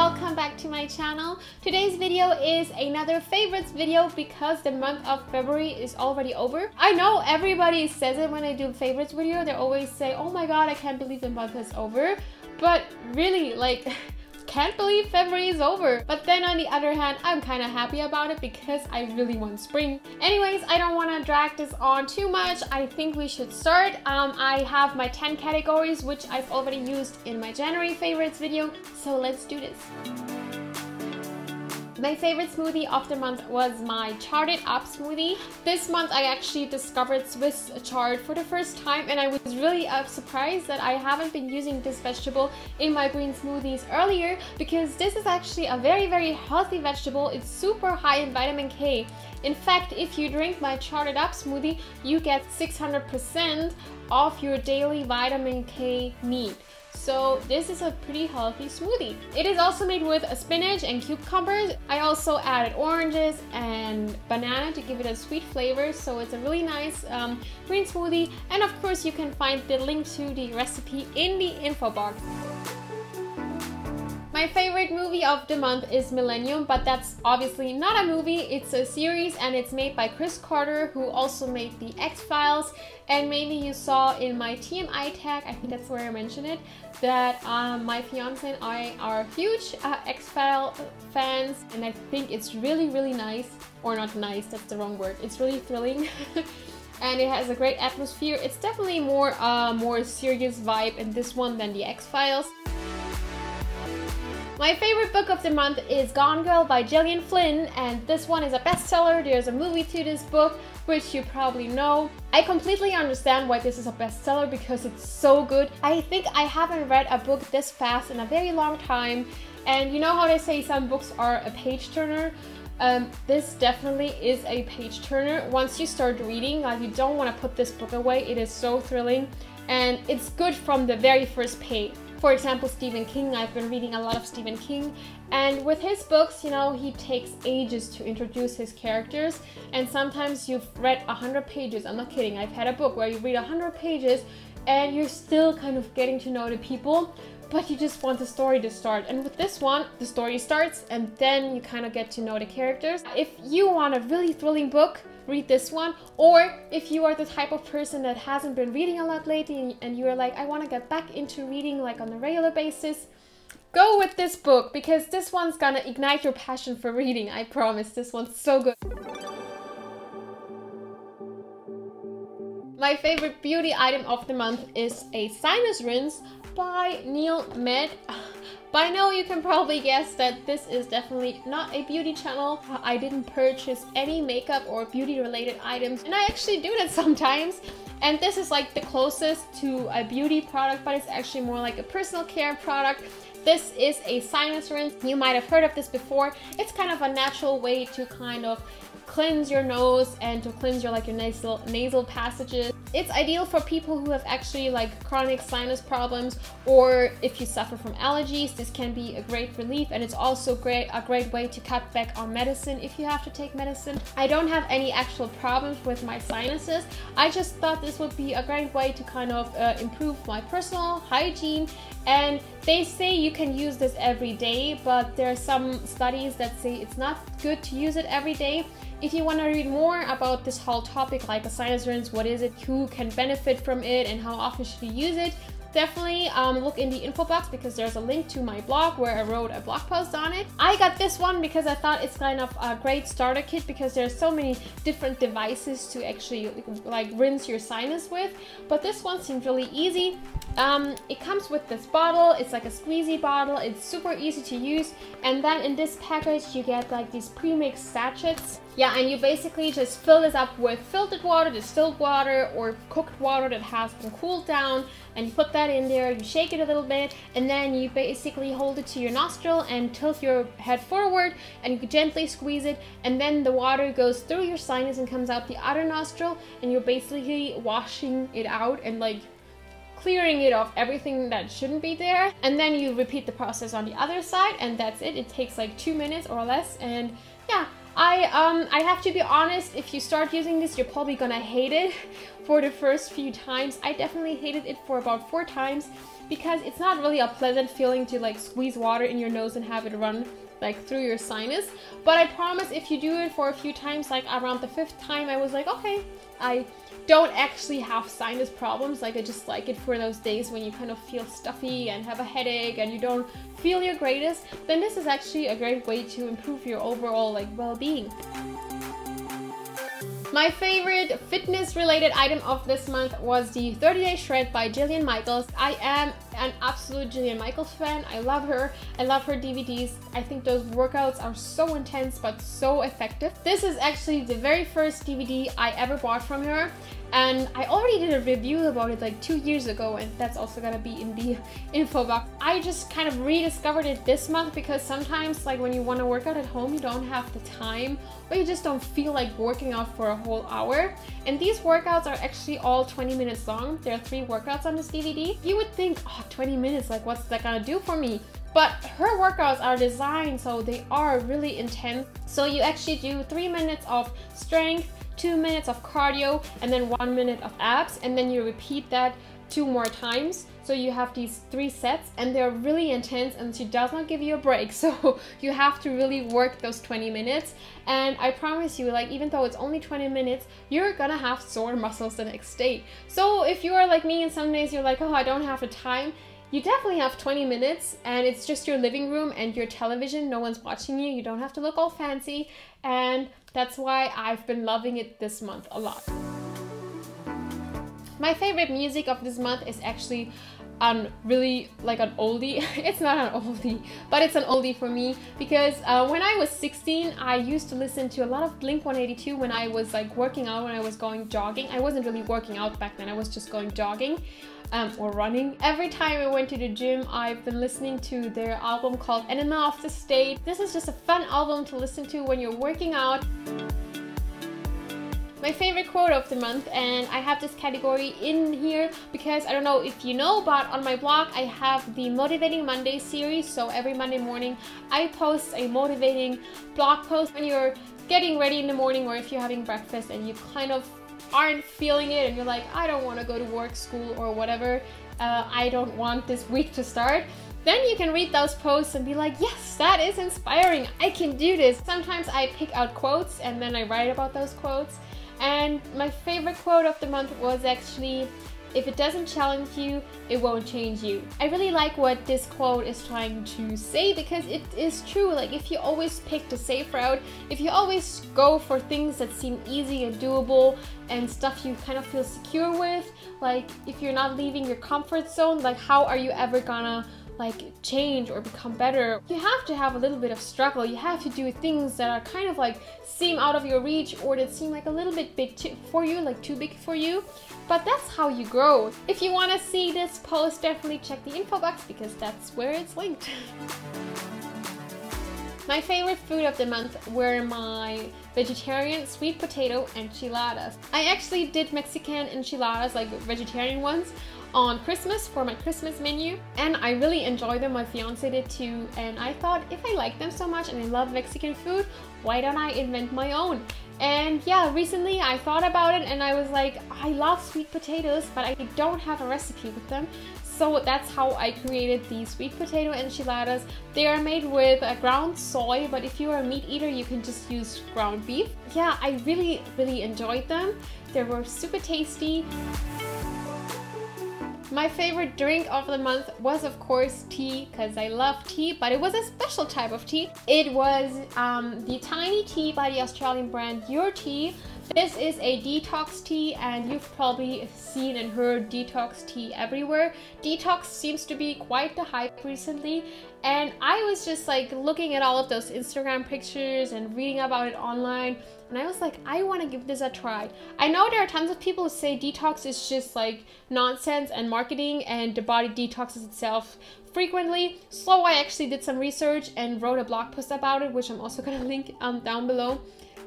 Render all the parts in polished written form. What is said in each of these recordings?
welcome back to my channel. Today's video is another favorites video because the month of February is already over. I know everybody says it when I do favorites video. They always say, oh my god, I can't believe the month is over. But really, like, can't believe February is over. But then on the other hand, I'm kind of happy about it because I really want spring. Anyways, I don't want to drag this on too much. I think we should start. I have my 10 categories, which I've already used in my January favorites video. So let's do this. My favorite smoothie of the month was my charted up smoothie. This month I actually discovered Swiss chard for the first time, and I was really surprised that I haven't been using this vegetable in my green smoothies earlier, because this is actually a very healthy vegetable. It's super high in vitamin K. In fact, if you drink my charted up smoothie, you get 600% of your daily vitamin K need. So this is a pretty healthy smoothie. It is also made with spinach and cucumbers. I also added oranges and banana to give it a sweet flavor. So it's a really nice green smoothie. And of course you can find the link to the recipe in the info box. My favorite movie of the month is Millennium, but that's obviously not a movie, it's a series, and it's made by Chris Carter, who also made the X-Files. And maybe you saw in my TMI tag, I think that's where I mentioned it, that my fiance and I are huge X-Files fans, and I think it's really nice, or not nice, that's the wrong word, it's really thrilling. And it has a great atmosphere. It's definitely more serious vibe in this one than the X-Files. My favorite book of the month is Gone Girl by Gillian Flynn, and this one is a bestseller. There's a movie to this book, which you probably know. I completely understand why this is a bestseller because it's so good. I think I haven't read a book this fast in a very long time, and you know how they say some books are a page turner? This definitely is a page turner. Once you start reading, like, you don't want to put this book away. It is so thrilling, and it's good from the very first page. For example, Stephen King. I've been reading a lot of Stephen King, and with his books, you know, he takes ages to introduce his characters, and sometimes you've read 100 pages. I'm not kidding. I've had a book where you read 100 pages and you're still kind of getting to know the people, but you just want the story to start. And with this one, the story starts and then you kind of get to know the characters. If you want a really thrilling book, read this one. Or if you are the type of person that hasn't been reading a lot lately and you're like, I want to get back into reading like on a regular basis, go with this book, because this one's gonna ignite your passion for reading. I promise. This one's so good. My favorite beauty item of the month is a sinus rinse by Neil Med. By now you can probably guess that this is definitely not a beauty channel. I didn't purchase any makeup or beauty related items, and I actually do that sometimes. And this is like the closest to a beauty product, but it's actually more like a personal care product. This is a sinus rinse. You might have heard of this before. It's kind of a natural way to kind of cleanse your nose and to cleanse your nasal passages. It's ideal for people who have actually like chronic sinus problems, or if you suffer from allergies, this can be a great relief. And it's also a great way to cut back on medicine if you have to take medicine. I don't have any actual problems with my sinuses. I just thought this would be a great way to kind of improve my personal hygiene. And they say you can use this every day, but there are some studies that say it's not good to use it every day. If you want to read more about this whole topic, like a sinus rinse, what is it, who can benefit from it, and how often should you use it, definitely look in the info box, because there's a link to my blog where I wrote a blog post on it. I got this one because I thought it's kind of a great starter kit, because there's so many different devices to actually like rinse your sinus with, but this one seemed really easy. It comes with this bottle. It's like a squeezy bottle. It's super easy to use, and then in this package you get like these pre-mixed sachets. Yeah, and you basically just fill this up with filtered water, distilled water, or cooked water that has been cooled down, and you put that in there, you shake it a little bit, and then you basically hold it to your nostril and tilt your head forward, and you gently squeeze it, and then the water goes through your sinus and comes out the other nostril, and you're basically washing it out and like clearing it off everything that shouldn't be there. And then you repeat the process on the other side, and that's it. It takes like 2 minutes or less, and yeah, I have to be honest, if you start using this, you're probably gonna hate it for the first few times. I definitely hated it for about 4 times because it's not really a pleasant feeling to like squeeze water in your nose and have it run like through your sinus. But I promise if you do it for a few times, like around the 5th time, I was like, okay, I don't actually have sinus problems. Like I just like it for those days when you kind of feel stuffy and have a headache and you don't feel your greatest, then this is actually a great way to improve your overall like well-being. My favorite fitness related item of this month was the 30-Day Shred by Jillian Michaels. I am an absolute Jillian Michaels fan. I love her. I love her DVDs. I think those workouts are so intense but so effective. This is actually the very first DVD I ever bought from her. And I already did a review about it like 2 years ago, and that's also gonna be in the info box. I just kind of rediscovered it this month because sometimes like when you want to work out at home, you don't have the time or you just don't feel like working out for a whole hour. And these workouts are actually all 20 minutes long. There are 3 workouts on this DVD. You would think, oh, 20 minutes, like what's that gonna do for me? But her workouts are designed so they are really intense. So you actually do 3 minutes of strength, 2 minutes of cardio, and then 1 minute of abs, and then you repeat that 2 more times. So you have these 3 sets and they're really intense, and she does not give you a break. So you have to really work those 20 minutes. And I promise you, like even though it's only 20 minutes, you're gonna have sore muscles the next day. So if you are like me and some days you're like, oh, I don't have the time, you definitely have 20 minutes and it's just your living room and your television. No one's watching you. You don't have to look all fancy. And that's why I've been loving it this month a lot. My favorite music of this month is actually really like an oldie. It's not an oldie, but it's an oldie for me because when I was 16, I used to listen to a lot of Blink-182 when I was like working out, when I was going jogging. I wasn't really working out back then, I was just going jogging or running. Every time I went to the gym, I've been listening to their album called Enema of the State. This is just a fun album to listen to when you're working out. My favorite quote of the month, and I have this category in here because I don't know if you know, but on my blog I have the Motivating Monday series. So every Monday morning I post a motivating blog post when you're getting ready in the morning, or if you're having breakfast and you kind of aren't feeling it and you're like, I don't want to go to work, school, or whatever, I don't want this week to start. Then you can read those posts and be like, yes, that is inspiring, I can do this. Sometimes I pick out quotes and then I write about those quotes. And my favorite quote of the month was actually, if it doesn't challenge you, it won't change you. I really like what this quote is trying to say because it is true. Like if you always pick the safe route, if you always go for things that seem easy and doable and stuff you kind of feel secure with, like if you're not leaving your comfort zone, like how are you ever gonna like change or become better? You have to have a little bit of struggle. You have to do things that are kind of like seem out of your reach or that seem like a little bit big for you, like too big for you. But that's how you grow. If you want to see this post, definitely check the info box because that's where it's linked. My favorite food of the month were my vegetarian sweet potato enchiladas. I actually did Mexican enchiladas, like vegetarian ones, on Christmas for my Christmas menu, and I really enjoyed them. My fiance did too, and I thought if I like them so much and I love Mexican food, why don't I invent my own? And yeah, recently I thought about it and I was like, I love sweet potatoes, but I don't have a recipe with them. So that's how I created these sweet potato enchiladas. They are made with ground soy, but if you are a meat eater, you can just use ground beef. Yeah, I really enjoyed them. They were super tasty. My favorite drink of the month was of course tea, because I love tea, but it was a special type of tea. It was the Tiny Tea by the Australian brand Your Tea. This is a detox tea, and you've probably seen and heard detox tea everywhere. Detox seems to be quite the hype recently, and I was just like looking at all of those Instagram pictures and reading about it online, and I was like, I want to give this a try. I know there are tons of people who say detox is just like nonsense and marketing and the body detoxes itself frequently, so I actually did some research and wrote a blog post about it, which I'm also going to link down below.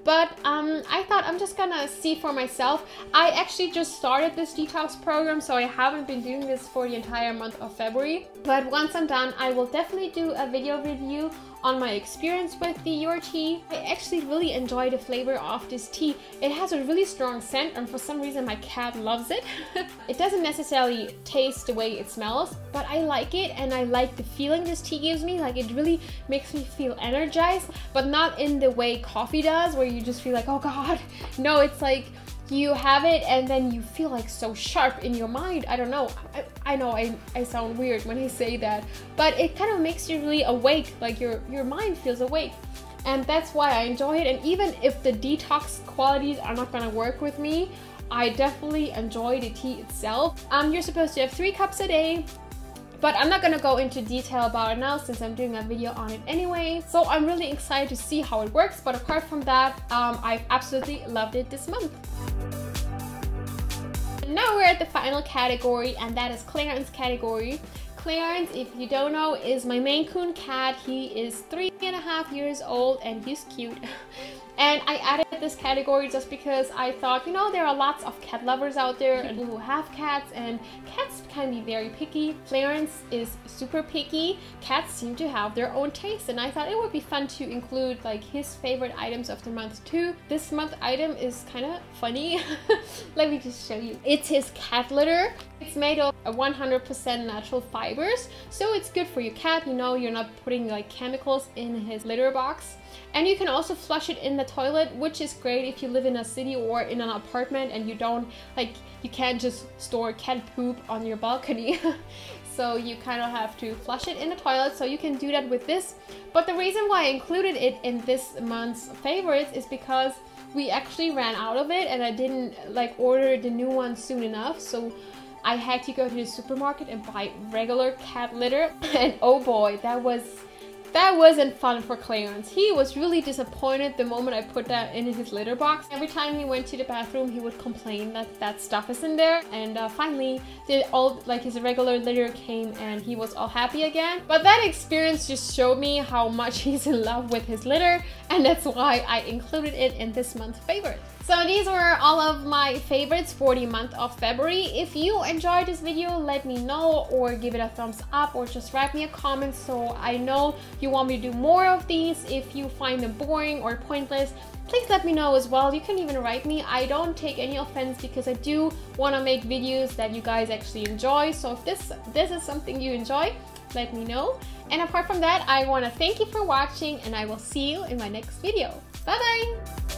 But I thought I'm just gonna see for myself. I actually just started this detox program, so I haven't been doing this for the entire month of February. But once I'm done, I will definitely do a video review on my experience with the DEUTSCHE. I actually really enjoy the flavor of this tea. It has a really strong scent, and for some reason my cat loves it. It doesn't necessarily taste the way it smells, but I like it, and I like the feeling this tea gives me. Like, it really makes me feel energized, but not in the way coffee does, where you just feel like, oh god. No, it's like you have it and then you feel like so sharp in your mind. I don't know. I know I sound weird when I say that, but it kind of makes you really awake, like your mind feels awake. And that's why I enjoy it. And even if the detox qualities are not gonna work with me, I definitely enjoy the tea itself. You're supposed to have 3 cups a day, but I'm not gonna go into detail about it now since I'm doing a video on it anyway. So I'm really excited to see how it works. But apart from that, I've absolutely loved it this month. Now we're at the final category, and that is Clarence category. Clarence, if you don't know, is my Maine Coon cat. He is 3.5 years old and he's cute. And I added this category just because I thought, you know, there are lots of cat lovers out there and who have cats, and cats can be very picky. Clarence is super picky. Cats seem to have their own taste, and I thought it would be fun to include like his favorite items of the month too. This month item is kind of funny. Let me just show you. It's his cat litter. It's made of 100% natural fibers, so it's good for your cat. You know, you're not putting like chemicals in his litter box. And you can also flush it in the toilet, which is great if you live in a city or in an apartment and you don't, like, you can't just store cat poop on your balcony. So you kind of have to flush it in the toilet, so you can do that with this. But the reason why I included it in this month's favorites is because we actually ran out of it and I didn't like order the new one soon enough. So I had to go to the supermarket and buy regular cat litter. And oh boy, that wasn't fun for Clarence. He was really disappointed the moment I put that in his litter box. Every time he went to the bathroom, he would complain that that stuff is in there. And finally, his regular litter came and he was all happy again. But that experience just showed me how much he's in love with his litter, and that's why I included it in this month's favorite. So these were all of my favorites for the month of February. If you enjoyed this video, let me know, or give it a thumbs up, or just write me a comment so I know you want me to do more of these. If you find them boring or pointless, please let me know as well. You can even write me. I don't take any offense because I do want to make videos that you guys actually enjoy. So if this is something you enjoy, let me know. And apart from that, I want to thank you for watching, and I will see you in my next video. Bye bye!